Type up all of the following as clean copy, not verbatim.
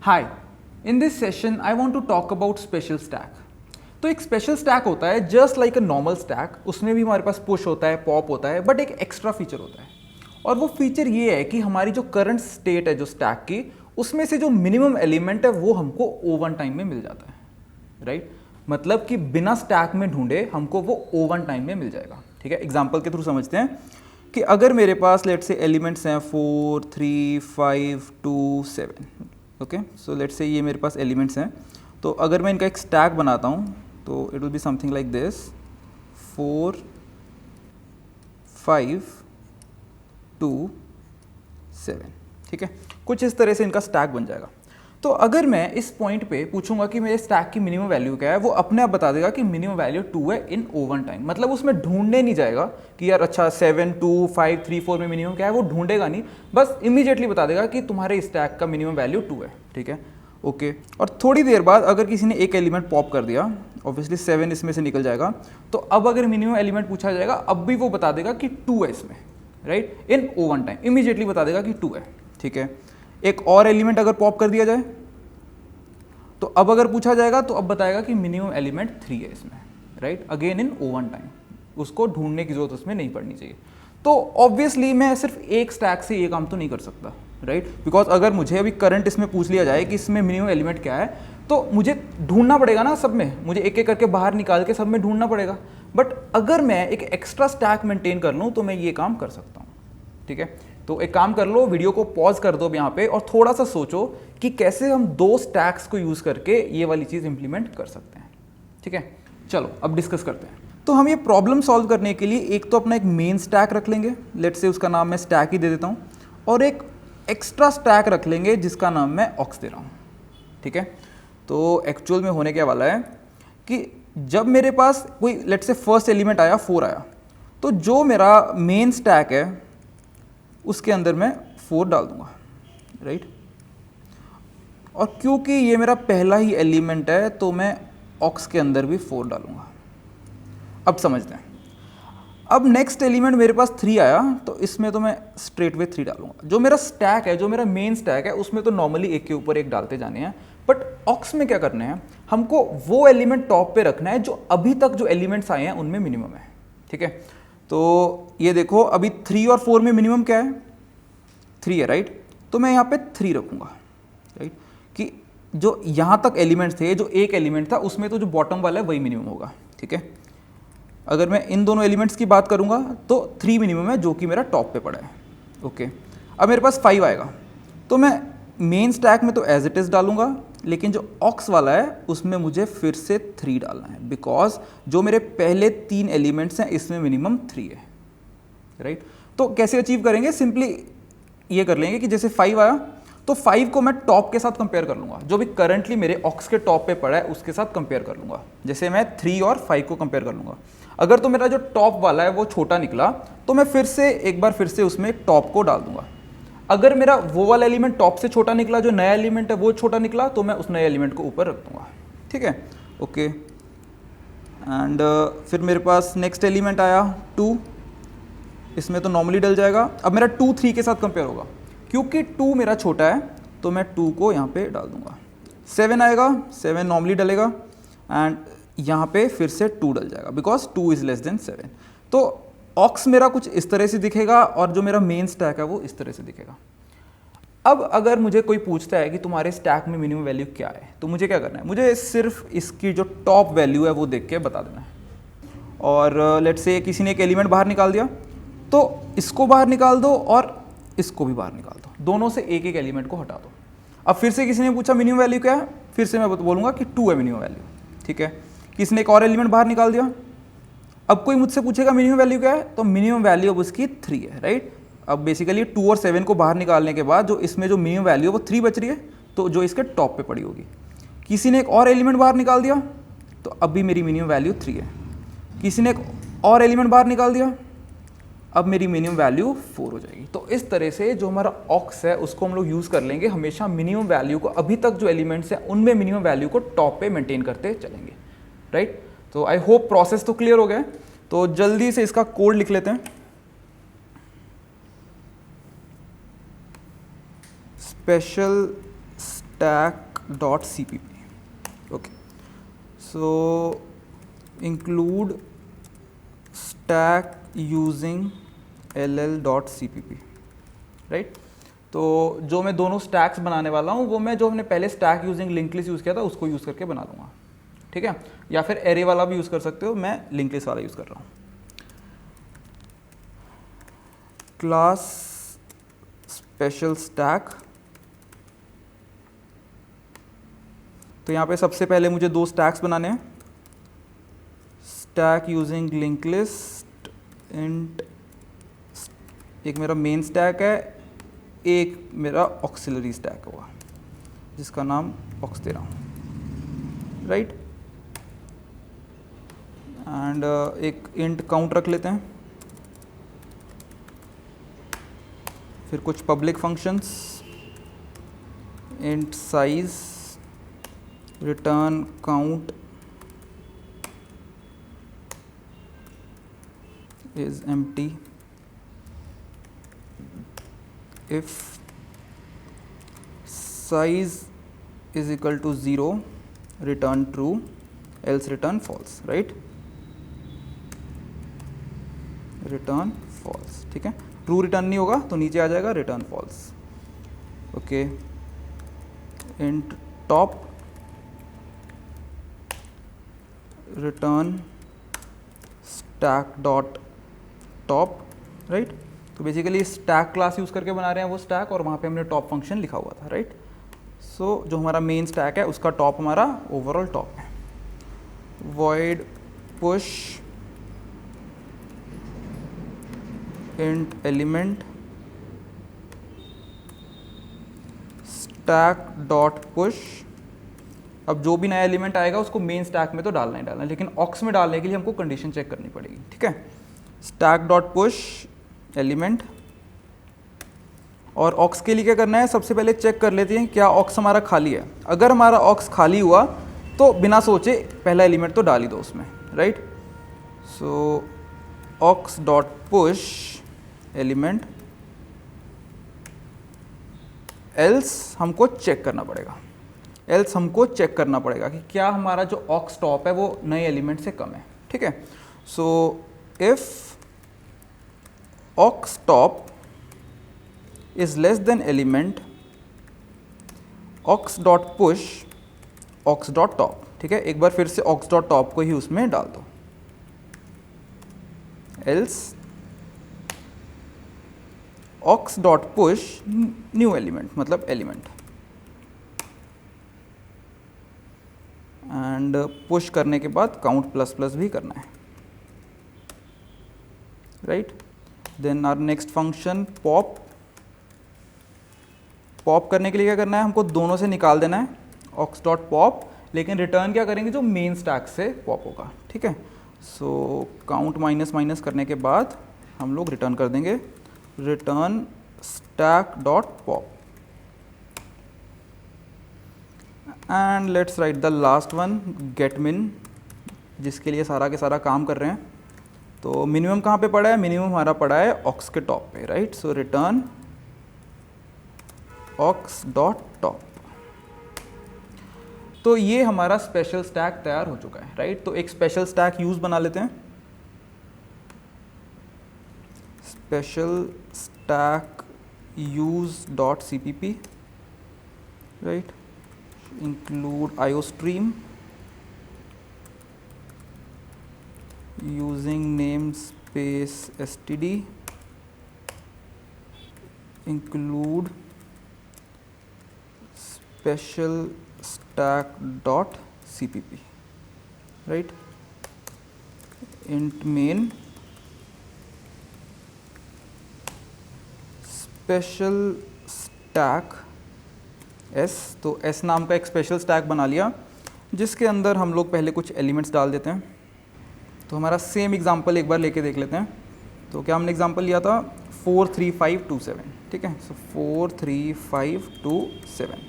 Hi, in this session I want to talk about special stack. तो एक special stack होता है just like a normal stack, उसमें भी हमारे पास पुश होता है, पॉप होता है, बट एक एक्स्ट्रा फीचर होता है। और वो फीचर ये है कि हमारी जो करंट स्टेट है जो स्टैक की, उसमें से जो मिनिमम एलिमेंट है वो हमको ओवन टाइम में मिल जाता है, राइट? मतलब कि बिना स्टैक में ढूंढे हमको वो ओवन टाइम में मिल जाएगा। ठीक है, एग्जाम्पल के थ्रू समझते हैं कि अगर मेरे पास लेट्स से एलिमेंट्स हैं 4 3 5 2 7। ओके, सो लेट्स से ये मेरे पास एलिमेंट्स हैं। तो अगर मैं इनका एक स्टैक बनाता हूँ तो it will be something like this 4 5 2 7। ठीक है, कुछ इस तरह से इनका स्टैक बन जाएगा। तो अगर मैं इस पॉइंट पे पूछूंगा कि मेरे स्टैक की मिनिमम वैल्यू क्या है, वो अपने आप बता देगा कि मिनिमम वैल्यू 2 है इन ओवन टाइम। मतलब उसमें ढूंढने नहीं जाएगा कि यार अच्छा 7 2 5 3 4 में मिनिमम क्या है, वो ढूंढेगा नहीं, बस इमीडिएटली बता देगा कि तुम्हारे स्टैक का मिनिमम वैल्यू 2 है। ठीक है, ओके। और थोड़ी देर बाद अगर किसी ने एक एलिमेंट पॉप कर दिया, ऑब्वियसली 7 इसमें से निकल जाएगा, तो अब अगर मिनिमम एलिमेंट पूछा जाएगा अब भी वो बता देगा कि 2 है इसमें, राइट? इन ओवन टाइम इमीडिएटली बता देगा कि 2 है। ठीक है, एक और एलिमेंट अगर पॉप कर दिया जाए तो अब अगर पूछा जाएगा तो अब बताएगा कि मिनिमम एलिमेंट 3 है इसमें, right? Again in oven time, उसको ढूंढने की जरूरत उसमें नहीं पड़नी चाहिए। तो ऑब्वियसली मैं सिर्फ एक स्टैक से ये काम तो नहीं कर सकता, राइट? बिकॉज अगर मुझे अभी करंट इसमें पूछ लिया जाए कि इसमें मिनिमम एलिमेंट क्या है, तो मुझे ढूंढना पड़ेगा ना सब में, मुझे एक एक करके बाहर निकाल के सब में ढूंढना पड़ेगा। बट अगर मैं एक एक्स्ट्रा स्टैक मेंटेन कर लूँ तो मैं ये काम कर सकता हूँ। ठीक है, तो एक काम कर लो, वीडियो को पॉज कर दो यहाँ पे और थोड़ा सा सोचो कि कैसे हम 2 स्टैक्स को यूज करके ये वाली चीज इंप्लीमेंट कर सकते हैं। ठीक है, चलो अब डिस्कस करते हैं। तो हम ये प्रॉब्लम सॉल्व करने के लिए एक तो अपना एक मेन स्टैक रख लेंगे, लेट्स से उसका नाम मैं स्टैक ही दे देता हूँ, और एक एक्स्ट्रा स्टैक रख लेंगे जिसका नाम मैं ऑक्स दे रहा हूँ। ठीक है, तो एक्चुअल में होने क्या वाला है कि जब मेरे पास कोई लेट्स से फर्स्ट एलिमेंट आया 4 आया, तो जो मेरा मेन स्टैक है उसके अंदर मैं 4 डाल दूंगा, राइट? और क्योंकि ये मेरा पहला ही एलिमेंट है तो मैं ऑक्स के अंदर भी 4 डालूंगा। अब समझते हैं, अब नेक्स्ट एलिमेंट मेरे पास 3 आया तो इसमें तो मैं स्ट्रेट वे 3 डालूंगा। जो मेरा स्टैक है, जो मेरा मेन स्टैक है, उसमें तो नॉर्मली एक के ऊपर एक डालते जाने हैं, बट ऑक्स में क्या करना है, हमको वो एलिमेंट टॉप पे रखना है जो अभी तक जो एलिमेंट्स आए हैं उनमें मिनिमम है। ठीक है, तो ये देखो अभी 3 और 4 में मिनिमम क्या है, 3 है, राइट? तो मैं यहाँ पे 3 रखूँगा, राइट? कि जो यहाँ तक एलिमेंट्स थे, जो एक एलिमेंट था उसमें तो जो बॉटम वाला है वही मिनिमम होगा। ठीक है, अगर मैं इन दोनों एलिमेंट्स की बात करूँगा तो 3 मिनिमम है जो कि मेरा टॉप पे पड़ा है। ओके, अब मेरे पास 5 आएगा तो मैं मेन स्टैक में तो एज इट इज़ डालूंगा, लेकिन जो ऑक्स वाला है उसमें मुझे फिर से 3 डालना है, बिकॉज जो मेरे पहले 3 एलिमेंट्स हैं इसमें मिनिमम 3 है, राइट? तो कैसे अचीव करेंगे, सिंपली ये कर लेंगे कि जैसे 5 आया तो 5 को मैं टॉप के साथ कंपेयर कर लूँगा, जो भी करंटली मेरे ऑक्स के टॉप पे पड़ा है उसके साथ कंपेयर कर लूँगा। जैसे मैं 3 और 5 को कंपेयर कर लूँगा, अगर तो मेरा जो टॉप वाला है वो छोटा निकला तो मैं फिर से एक बार फिर से उसमें टॉप को डाल दूंगा। अगर मेरा वो वाला एलिमेंट टॉप से छोटा निकला, जो नया एलिमेंट है वो छोटा निकला, तो मैं उस नए एलिमेंट को ऊपर रख दूंगा। ठीक है, ओके। एंड फिर मेरे पास नेक्स्ट एलिमेंट आया 2, इसमें तो नॉर्मली डल जाएगा। अब मेरा 2 3 के साथ कंपेयर होगा, क्योंकि 2 मेरा छोटा है तो मैं 2 को यहाँ पे डाल दूंगा। 7 आएगा, 7 नॉर्मली डलेगा, एंड यहाँ पे फिर से 2 डल जाएगा बिकॉज 2 इज लेस देन 7। तो ऑक्स मेरा कुछ इस तरह से दिखेगा और जो मेरा मेन स्टैक है वो इस तरह से दिखेगा। अब अगर मुझे कोई पूछता है कि तुम्हारे स्टैक में मिनिमम वैल्यू क्या है, तो मुझे क्या करना है, मुझे सिर्फ इसकी जो टॉप वैल्यू है वो देख के बता देना है। और लेट्स से किसी ने एक एलिमेंट बाहर निकाल दिया तो इसको बाहर निकाल दो और इसको भी बाहर निकाल दो, दोनों से एक एक एलिमेंट को हटा दो। अब फिर से किसी ने पूछा मिनिमम वैल्यू क्या है, फिर से मैं बोलूँगा कि 2 है मिनिमम वैल्यू। ठीक है, किसी ने एक और एलिमेंट बाहर निकाल दिया, अब कोई मुझसे पूछेगा मिनिमम वैल्यू क्या है, तो मिनिमम वैल्यू अब उसकी 3 है, राइट? अब बेसिकली 2 और 7 को बाहर निकालने के बाद जो इसमें जो मिनिमम वैल्यू है वो 3 बच रही है, तो जो इसके टॉप पे पड़ी होगी। किसी ने एक और एलिमेंट बाहर निकाल दिया तो अब भी मेरी मिनिमम वैल्यू 3 है। किसी ने एक और एलिमेंट बाहर निकाल दिया, अब मेरी मिनिमम वैल्यू 4 हो जाएगी। तो इस तरह से जो हमारा ऑक्स है उसको हम लोग यूज़ कर लेंगे, हमेशा मिनिमम वैल्यू को, अभी तक जो एलिमेंट्स हैं उनमें मिनिमम वैल्यू को टॉप पे मेंटेन करते चलेंगे, राइट? तो आई होप प्रोसेस तो क्लियर हो गया। तो जल्दी से इसका कोड लिख लेते हैं। Special stack.cpp. Okay, so include stack using ll.cpp, right. तो जो मैं दोनों स्टैक्स बनाने वाला हूँ वो मैं जो हमने पहले stack using link list use किया था उसको यूज़ करके बना लूँगा. ठीक है, या फिर एरे वाला भी यूज़ कर सकते हो, मैं लिंक लिस्ट वाला यूज़ कर रहा हूँ. Class special stack. तो यहाँ पे सबसे पहले मुझे दो स्टैक्स बनाने हैं. Stack using link list int, एक मेरा मेन स्टैक है, एक मेरा ऑक्सिलरी स्टैक होगा जिसका नाम ऑक्स दे रहा हूँ, राइट. एंड एक इंट काउंट रख लेते हैं. फिर कुछ public functions, int size, return count is empty if size is equal to 0 return true else return false, right. return false, ठीक है. ट्रू रिटर्न नहीं होगा तो नीचे आ जाएगा return false. Okay, int top return stack dot top, right. तो basically stack class use करके बना रहे हैं वो स्टैक, और वहाँ पे हमने टॉप फंक्शन लिखा हुआ था, राइट. सो जो हमारा मेन स्टैक है उसका टॉप हमारा ओवरऑल टॉप है. void push int element stack dot push. अब जो भी नया एलिमेंट आएगा उसको मेन स्टैक में तो डालना ही डालना है, लेकिन ऑक्स में डालने के लिए हमको कंडीशन चेक करनी पड़ेगी. ठीक है, स्टैक डॉट पुश एलिमेंट. और ऑक्स के लिए क्या करना है, सबसे पहले चेक कर लेते हैं क्या ऑक्स हमारा खाली है. अगर हमारा ऑक्स खाली हुआ तो बिना सोचे पहला एलिमेंट तो डाल ही दो उसमें, right. So aux dot push element, else हमको चेक करना पड़ेगा. एल्स हमको चेक करना पड़ेगा कि क्या हमारा जो ऑक्स टॉप है वो नए एलिमेंट से कम है. ठीक है, so if aux top is less than element aux dot push aux dot top. ठीक है, एक बार फिर से ऑक्स डॉट टॉप को ही उसमें डाल दो. Else aux dot push new element, मतलब एलिमेंट, एंड पुश करने के बाद काउंट प्लस प्लस भी करना है, right. Then our next function pop. Pop करने के लिए क्या करना है, हमको दोनों से निकाल देना है ऑक्स डॉट पॉप, लेकिन रिटर्न क्या करेंगे जो मेन स्टैक से पॉप होगा. ठीक है, सो काउंट माइनस माइनस करने के बाद हम लोग रिटर्न कर देंगे return stack dot pop. And let's write the last one get मिन, जिसके लिए सारा के सारा काम कर रहे हैं. तो मिनिमम कहाँ पे पड़ा है, मिनिमम हमारा पड़ा है ऑक्स के टॉप पे, राइट. सो रिटर्न ऑक्स डॉट टॉप. तो ये हमारा स्पेशल स्टैक तैयार हो चुका है, राइट. तो एक स्पेशल स्टैक यूज बना लेते हैं. Special stack use dot cpp, right. include iostream using namespace std, include special stack dot cpp, right. int main special stack S. तो S नाम का एक स्पेशल स्टैक बना लिया जिसके अंदर हम लोग पहले कुछ एलिमेंट्स डाल देते हैं. तो हमारा सेम एग्जांपल एक बार लेके देख लेते हैं. तो क्या हमने एग्जांपल लिया था 4 3 5 2 7. ठीक है, so 4 3 5 2 7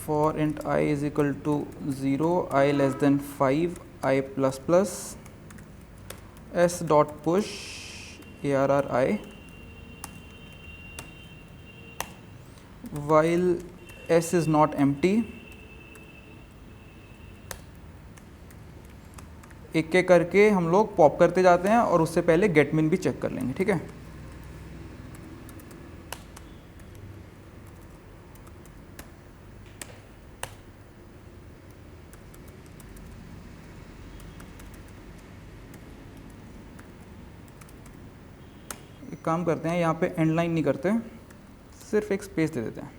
for int i is equal to 0, i less than 5, i plus plus, s dot push arr i while S is not empty, एक एक करके हम लोग पॉप करते जाते हैं और उससे पहले गेट मिन भी चेक कर लेंगे, ठीक है। एक काम करते हैं, यहाँ पे एंड लाइन नहीं करते, सिर्फ एक स्पेस दे देते हैं,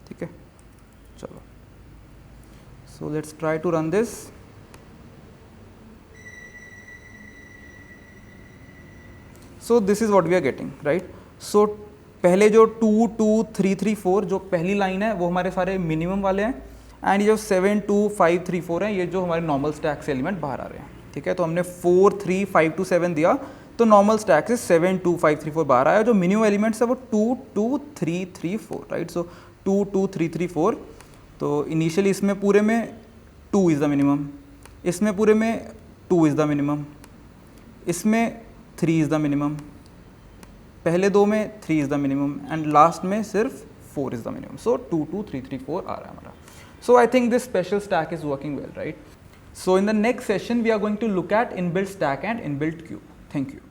ठीक है। चलो, so let's try to run this. So this is what we are getting, right. सो पहले जो 2 2 3 3 4 जो पहली लाइन है वो हमारे सारे मिनिमम वाले हैं, एंड ये जो 7 2 5 3 4 हैं ये जो हमारे नॉर्मल स्टैक से एलिमेंट बाहर आ रहे हैं, ठीक है। तो हमने 4 3 5 2 7 दिया, तो नॉर्मल स्टैक से 7 2 5 3 4 बाहर आया। जो मिनिमम एलिमेंट्स है वो 2 2 3 3 4, राइट। सो 2 2 3 3 4। तो इनिशियली इसमें पूरे में 2 इज़ द मिनिमम, इसमें पूरे में 2 इज़ द मिनिमम, इसमें 3 इज़ द मिनिमम, पहले दो में 3 is the minimum, and last में सिर्फ 4 इज़ द मिनिमम। सो 2 2 3 3 4 आ रहा है हमारा। So I think this special stack is working well, right. So in the next session we are going to look at inbuilt stack and inbuilt queue. Thank you.